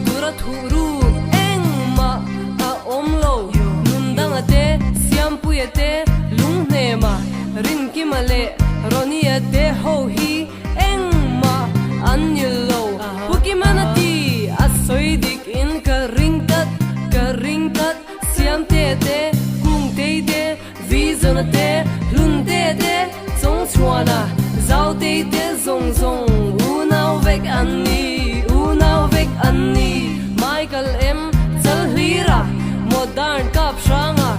tura thuru eng ma a om lo nun dang ate siam pu ate lung ne ma rin ki male roni ate ho hi eng ma an yil lo puki manati asoi dik in ka ring tat siam te te kung te te vision ate lun te te zong chuana zau te te zong zong u nau vek an ni Michael M chal hlira modern kap shanga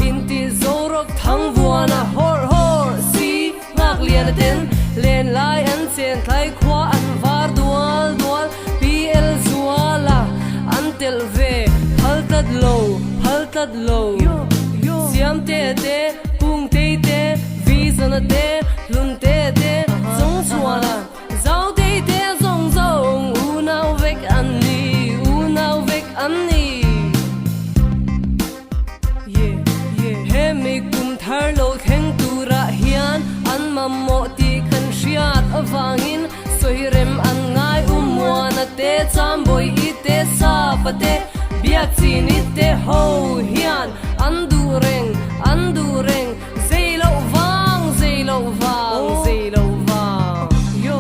inti zorok thang buana hor si ngak lian ten len lai an chen thai khwa an var dual pl zuala an tel ve haltat low siam te te kung te te vision te lun te te zong chuana zau te te zong zong u nau vek an ni he me kum thar lo theng tura hian an mammo ti khan hriat awangin soirem an ngai umwana te chamboi ite sa pate biak chin ite ho hian an du reng zeilo wang yo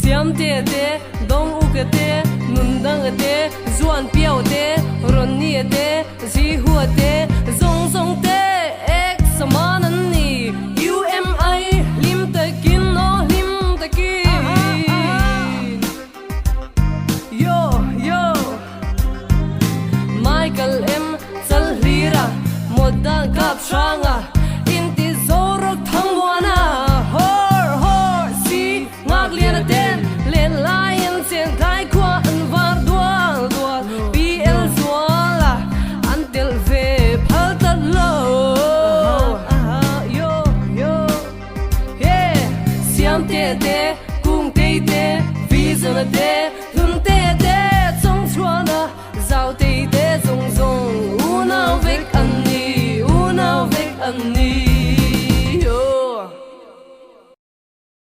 siam te te dong u ke te nun dang te zuan piao te ron ni te ji hu te zong te ek saman an ni UMI lim takin no lim takin yo Michael M chal hlira modang kap shanga inti zorok thangwana hor si ngak lian ten len lion chen thai khwa an var dual pl zuala antel ve phaltat lo yo he siam te te kung te te vision te